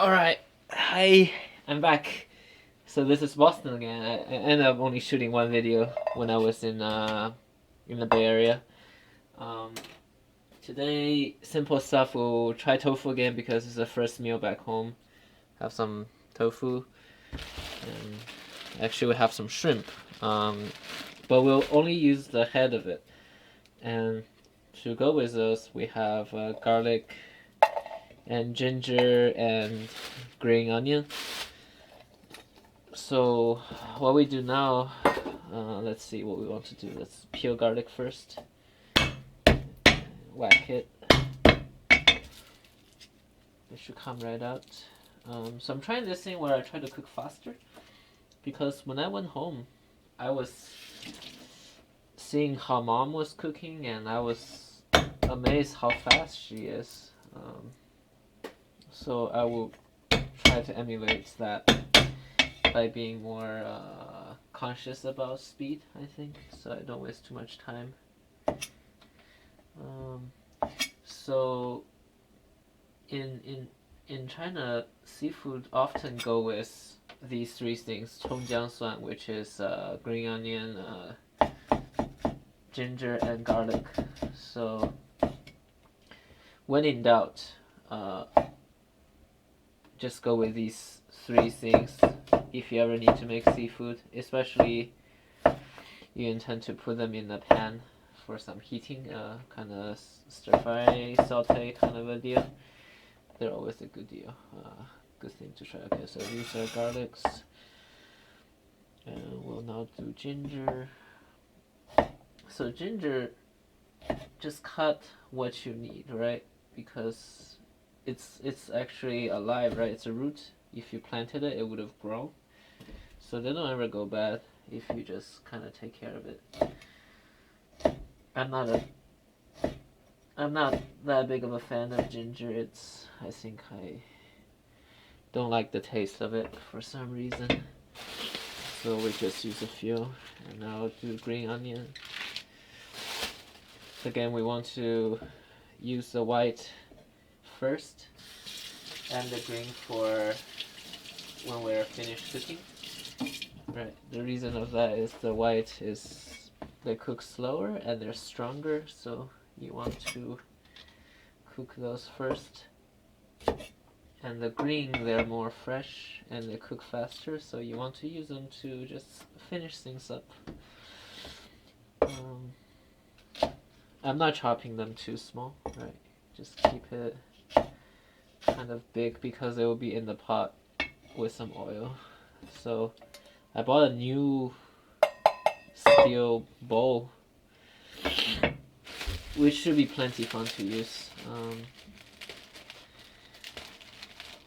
Alright, hi, I'm back. So this is Boston again. I ended up only shooting one video when I was in the Bay Area. Um, Today, simple stuff. We'll try tofu again because it's the first meal back home. Have some tofu, and actually we have some shrimp. But we'll only use the head of it. And to go with those, we have garlic and ginger and green onion. So what we do now, let's see what we want to do. Let's peel garlic first. Whack it. It should come right out. So I'm trying this thing where I try to cook faster, because when I went home, I was seeing how mom was cooking, and I was amazed how fast she is. So I will try to emulate that by being more conscious about speed, I think, so I don't waste too much time. So in China, seafood often go with these three things: 葱姜蒜, which is green onion, ginger, and garlic. So when in doubt, just go with these three things if you ever need to make seafood, especially you intend to put them in a pan for some heating, kind of stir fry, saute kind of a deal. They're always a good deal. Good thing to try. Okay, so these are garlics, and we'll now do ginger. So ginger, just cut what you need, right? Because it's actually alive, right? It's a root. If you planted it, it would have grown. So they don't ever go bad if you just kind of take care of it. I'm not that big of a fan of ginger. I think I don't like the taste of it for some reason. So we just use a few, and now I'll do green onion. Again, we want to use the white first and the green for when we're finished cooking. Right. The reason of that is the white they cook slower and they're stronger, so you want to cook those first. And the green, they're more fresh and they cook faster, so you want to use them to just finish things up. I'm not chopping them too small, right? Just keep it kind of big because it will be in the pot with some oil. So I bought a new steel bowl, which should be plenty fun to use.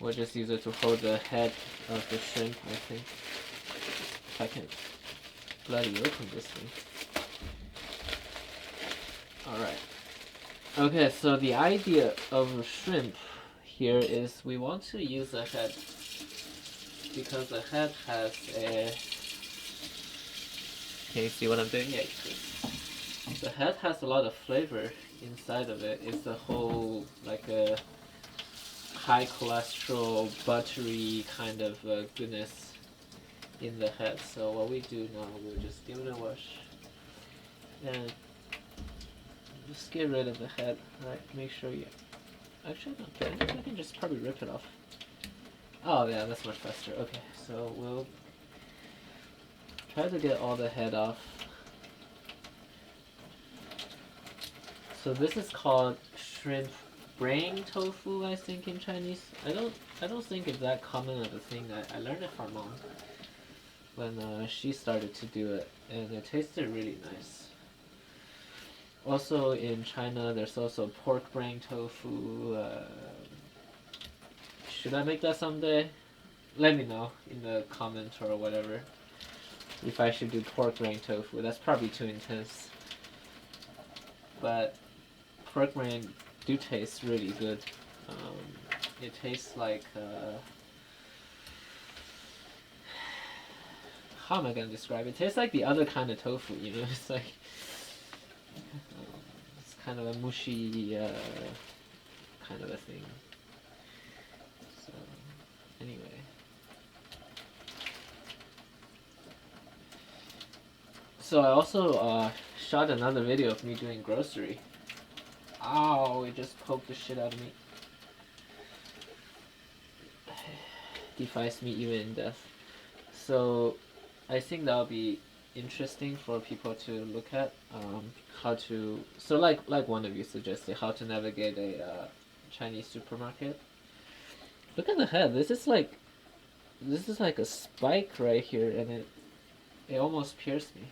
We'll just use it to hold the head of the shrimp, I think. If I can bloody open this thing. Alright. Okay, so the idea of shrimp here is we want to use the head because the head has a... Can you see what I'm doing? Yeah, you can. The head has a lot of flavor inside of it. It's a whole, like a high cholesterol, buttery kind of goodness in the head. So what we do now, we'll just give it a wash and just get rid of the head, right? Make sure you... Actually, no, I can just probably rip it off. Oh yeah, that's much faster. Okay, so we'll try to get all the head off. So this is called shrimp brain tofu, I think, in Chinese. I don't think it's that common of a thing. I learned it from mom when she started to do it, and it tasted really nice. Also in China, there's also pork brain tofu. Should I make that someday? Let me know in the comments or whatever if I should do pork brain tofu. That's probably too intense. But pork brain do taste really good. It tastes like how am I gonna describe it? It tastes like the other kind of tofu, you know. It's like it's kind of a mushy kind of a thing. So So I also shot another video of me doing grocery. Ow, it just poked the shit out of me. Defies me even in death. So I think that'll be interesting for people to look at. How to, so like one of you suggested, how to navigate a Chinese supermarket. Look at the head. This is like a spike right here, and it almost pierced me.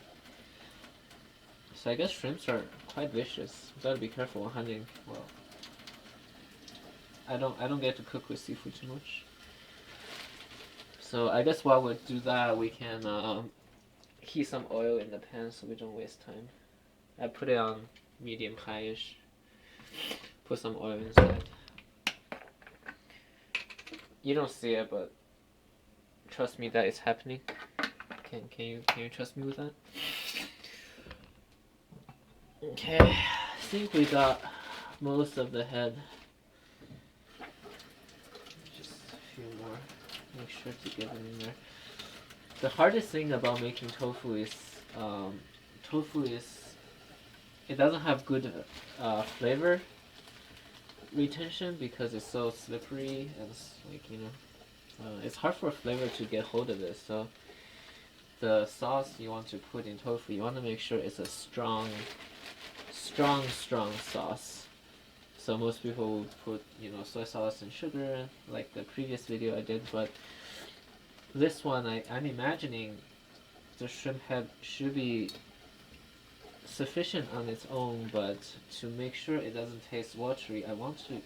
So I guess shrimps are quite vicious. Gotta be careful when hunting. Well, I don't get to cook with seafood too much. So I guess while we do that, we can heat some oil in the pan so we don't waste time. I put it on medium high-ish. Put some oil inside. You don't see it, but trust me that it's happening. Can you trust me with that? Okay, I think we got most of the head. Just a few more. Make sure to get them in there. The hardest thing about making tofu is it doesn't have good flavor retention because it's so slippery and it's like, you know, it's hard for flavor to get hold of it. So the sauce you want to put in tofu, you want to make sure it's a strong sauce. So most people would put, you know, soy sauce and sugar like the previous video I did, but this one I'm imagining the shrimp head should be sufficient on its own, but to make sure it doesn't taste watery, I want to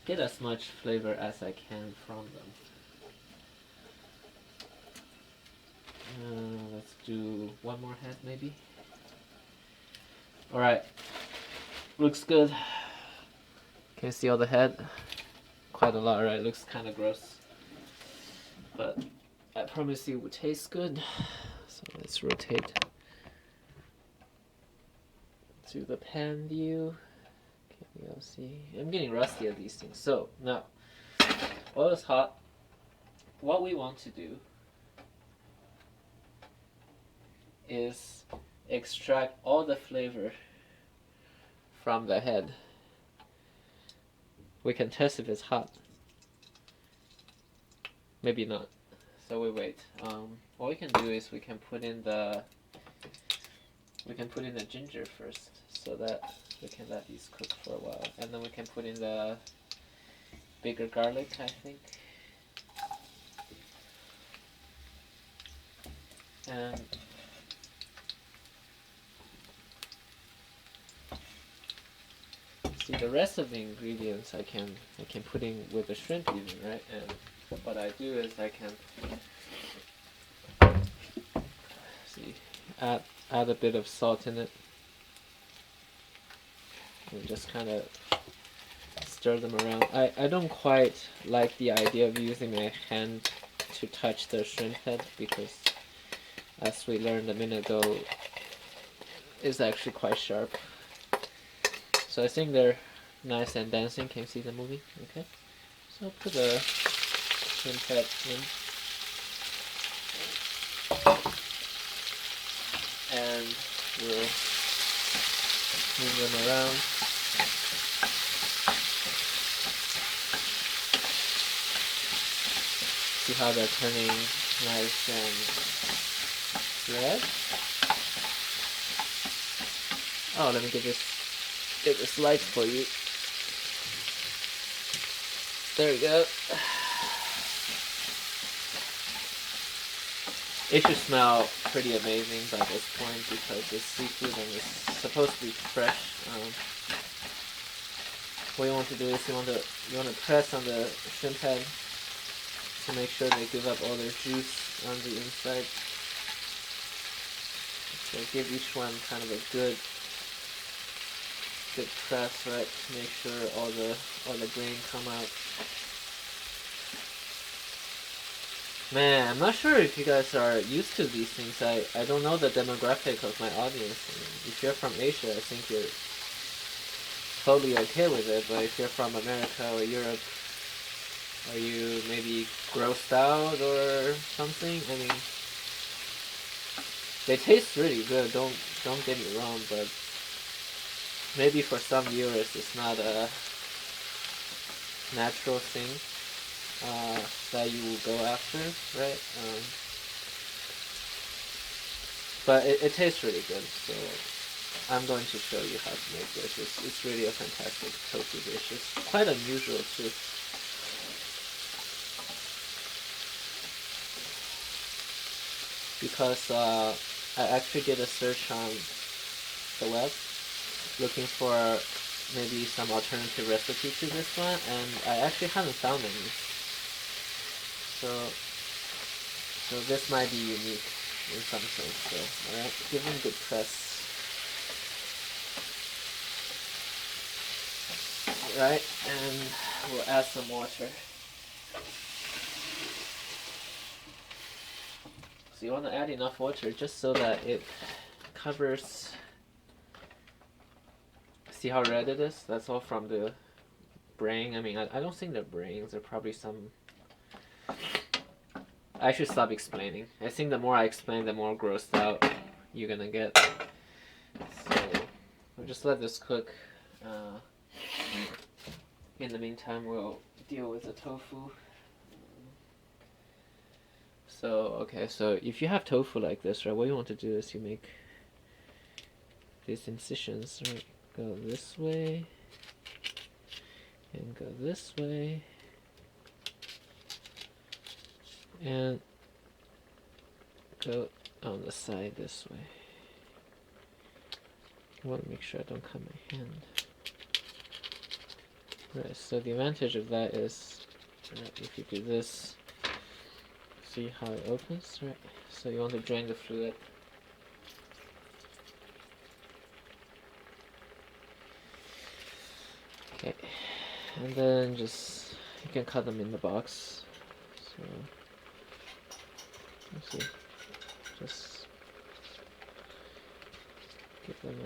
get as much flavor as I can from them. Let's do one more head maybe. Alright, looks good. Can you see all the head? Quite a lot, right? Looks kind of gross, but I promise you it will taste good. So let's rotate to the pan view. Okay, we'll see. I'm getting rusty at these things. So now, oil is hot. What we want to do is extract all the flavor from the head. We can test if it's hot. Maybe not. So we wait. What we can do is we can put in the ginger first, so that we can let these cook for a while, and then we can put in the bigger garlic, I think. And see, the rest of the ingredients I can put in with the shrimp even, right? And what I do is I can add a bit of salt in it and just kind of stir them around. I don't quite like the idea of using my hand to touch the shrimp head because, as we learned a minute ago, it's actually quite sharp. So I think they're nice and dancing. Can you see them moving? Okay. So I'll put the shrimp head in. And we'll move them around. See how they're turning nice and red. Oh, let me get this light for you. There we go. It should smell pretty amazing by this point because it's seafood and it's supposed to be fresh. What you want to do is you want to press on the shrimp head to make sure they give up all their juice on the inside. So give each one kind of a good press, right, to make sure all the grain come out. Man, I'm not sure if you guys are used to these things. I don't know the demographic of my audience. If you're from Asia, I think you're totally okay with it, but if you're from America or Europe, are you maybe grossed out or something? I mean, They taste really good. Don't get me wrong, but maybe for some viewers it's not a natural thing that you will go after, right? But it tastes really good, so I'm going to show you how to make this. It's really a fantastic tofu dish. It's quite unusual too. Because I actually did a search on the web looking for maybe some alternative recipe to this one, and I actually haven't found any. So this might be unique in some sense. So alright, give them good press. Right, and we'll add some water. So you want to add enough water just so that it covers. See how red it is? That's all from the brain. I mean, I don't think they're brains. They're probably some. I should stop explaining. I think the more I explain, the more grossed out you're gonna get. So we'll just let this cook. In the meantime, we'll deal with the tofu. So, okay, so if you have tofu like this, right, what you want to do is you make these incisions, right? Go this way, and go this way, and go on the side this way. I want to make sure I don't cut my hand. Right, so the advantage of that is, right, if you do this, see how it opens, right? So you want to drain the fluid. Okay, and then just, you can cut them in the box. So, let's see, just give them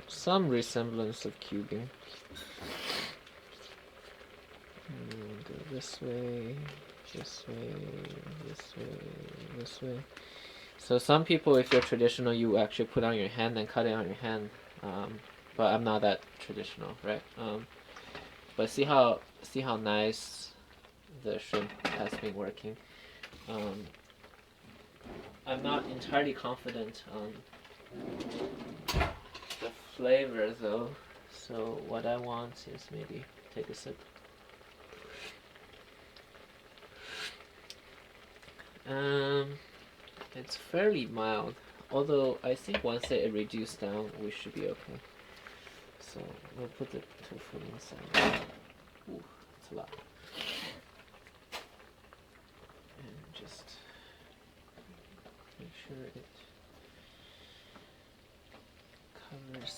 some resemblance of cubing. And go this way, this way, this way, this way. So some people, if you're traditional, you actually put on your hand and cut it on your hand. But I'm not that traditional, right? But see how nice the shrimp has been working. I'm not entirely confident on the flavor though. So what I want is maybe take a sip. It's fairly mild, although I think once it reduced down, we should be okay. So we'll put the tofu inside. Ooh, it's a lot. And just make sure it covers.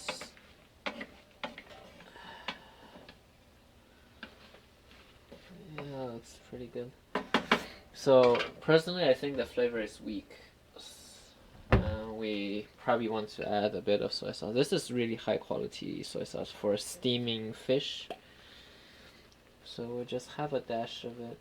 Yeah, looks pretty good. So personally, I think the flavor is weak. We probably want to add a bit of soy sauce. This is really high quality soy sauce for steaming fish. So we'll just have a dash of it.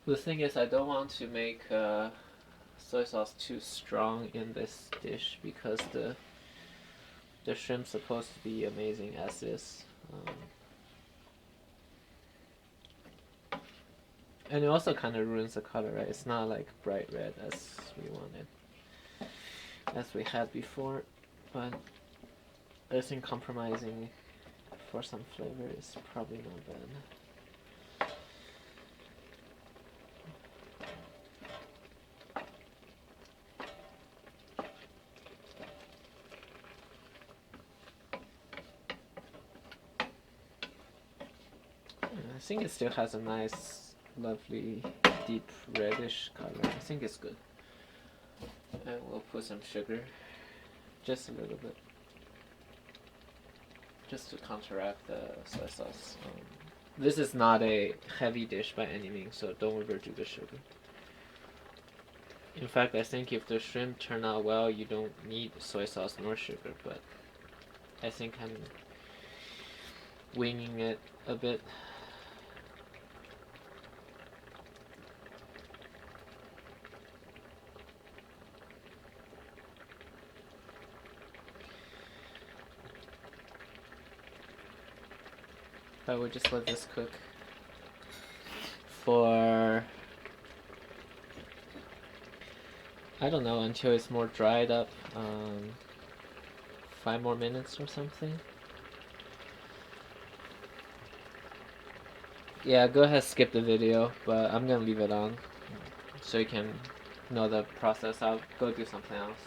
The thing is, I don't want to make soy sauce too strong in this dish because the shrimp's supposed to be amazing as is. And it also kind of ruins the color, right? It's not like bright red as we wanted, as we had before. But I think compromising for some flavor is probably not bad. I think it still has a nice, lovely, deep reddish color. I think it's good. And we'll put some sugar, just a little bit, just to counteract the soy sauce. This is not a heavy dish by any means, so don't overdo the sugar. In fact, I think if the shrimp turn out well, you don't need soy sauce nor sugar, but I think I'm winging it a bit. I would just let this cook for, I don't know, until it's more dried up. 5 more minutes or something. Yeah, go ahead, skip the video, but I'm gonna leave it on so you can know the process. I'll go do something else.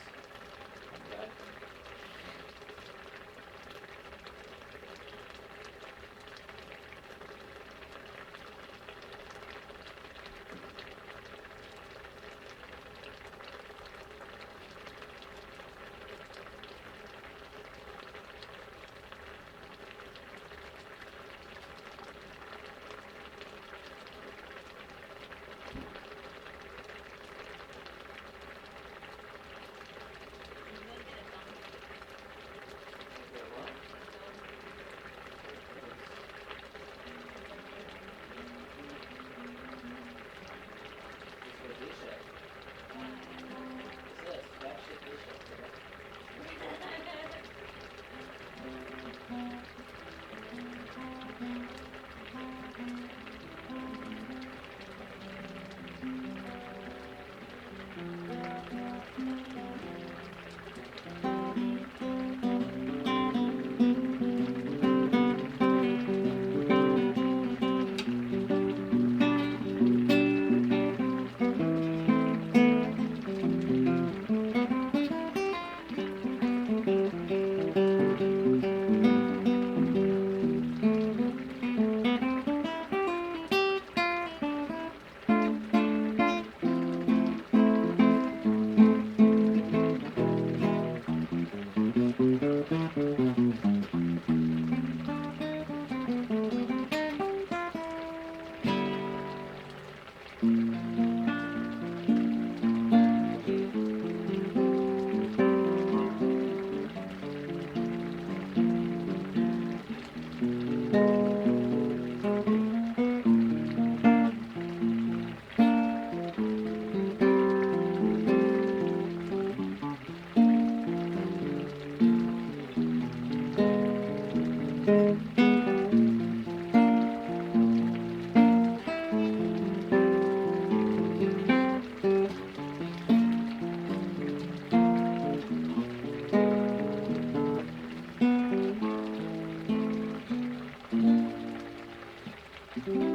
Okay.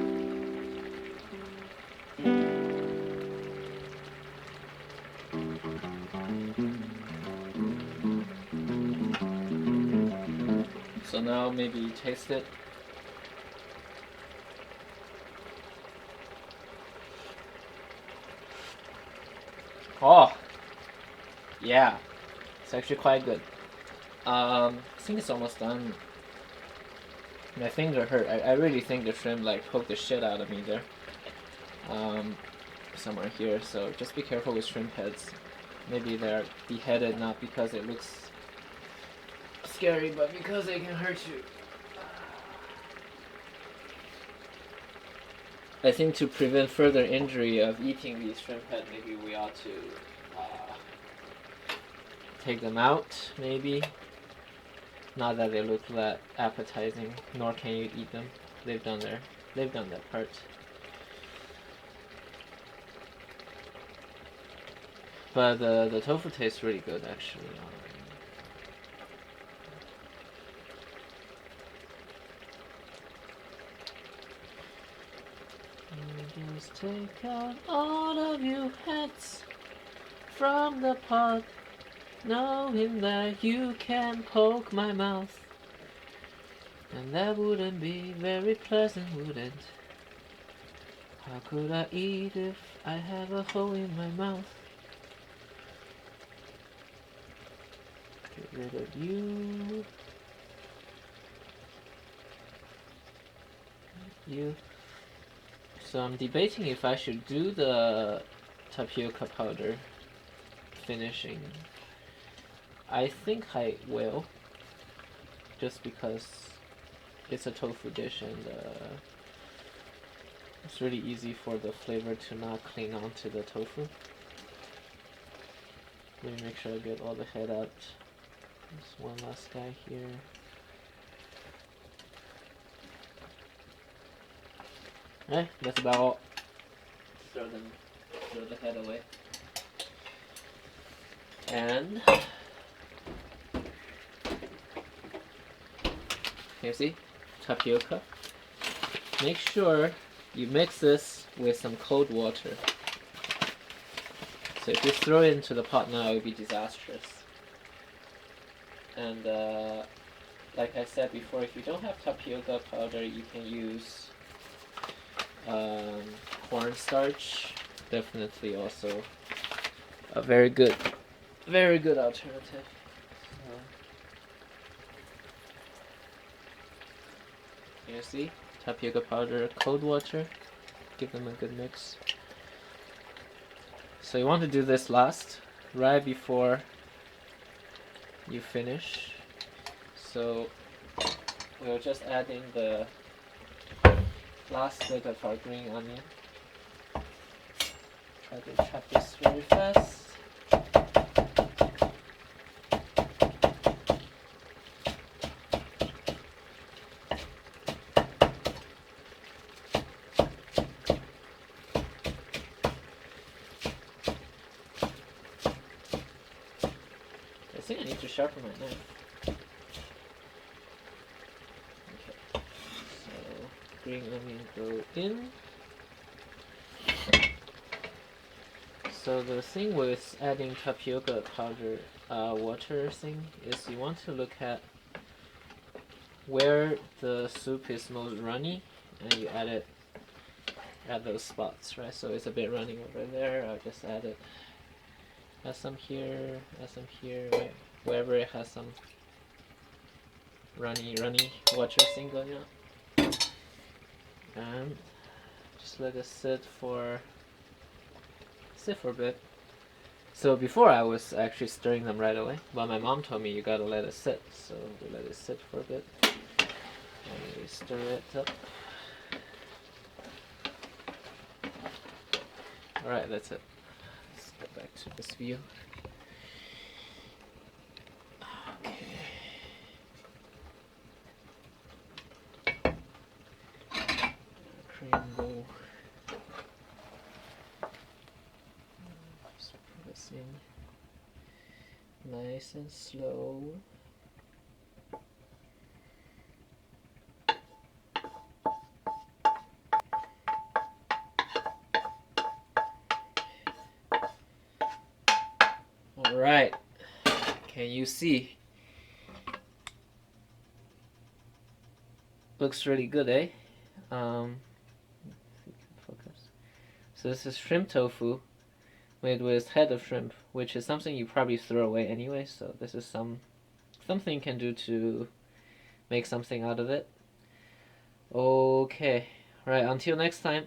So now maybe taste it. Oh, yeah, it's actually quite good. I think it's almost done. My finger hurt. I really think the shrimp like poked the shit out of me there. Somewhere here. So just be careful with shrimp heads. Maybe they're beheaded not because it looks scary, but because they can hurt you. I think to prevent further injury of eating these shrimp head, maybe we ought to take them out, maybe. Not that they look that appetizing, nor can you eat them. They've done their part. But the tofu tastes really good, actually. Just take out all of your heads from the pot, knowing that you can poke my mouth. And that wouldn't be very pleasant, would it? How could I eat if I have a hole in my mouth? Get rid of you. You. So I'm debating if I should do the tapioca powder finishing. I think I will, just because it's a tofu dish and it's really easy for the flavor to not cling onto the tofu. Let me make sure I get all the head out. There's one last guy here. Alright, that's about all. Throw the head away. And you see, tapioca. Make sure you mix this with some cold water. So if you throw it into the pot now, it will be disastrous. And like I said before, if you don't have tapioca powder, you can use cornstarch. Definitely also a very good alternative. You see, tapioca powder, cold water, give them a good mix. So you want to do this last, right before you finish. So we're just adding the last bit of our green onion. Try to chop this very fast. I think I need to sharpen my knife. Okay, so green onion go in. So the thing with adding tapioca powder water thing is you want to look at where the soup is most runny, and you add it at those spots, right? So it's a bit running over there. I'll just add it. Add some here, right? Wherever it has some runny water thing going on. And just let it sit for a bit. So before I was actually stirring them right away, but my mom told me you gotta let it sit. So we let it sit for a bit. And we stir it up. Alright, that's it. Let's go back to this view. Okay. Cream bowl. Just put this in nice and slow. Alright, can you see? Looks really good, eh? Focus. So this is shrimp tofu made with head of shrimp, which is something you probably throw away anyway, so this is something you can do to make something out of it. Okay, right, until next time.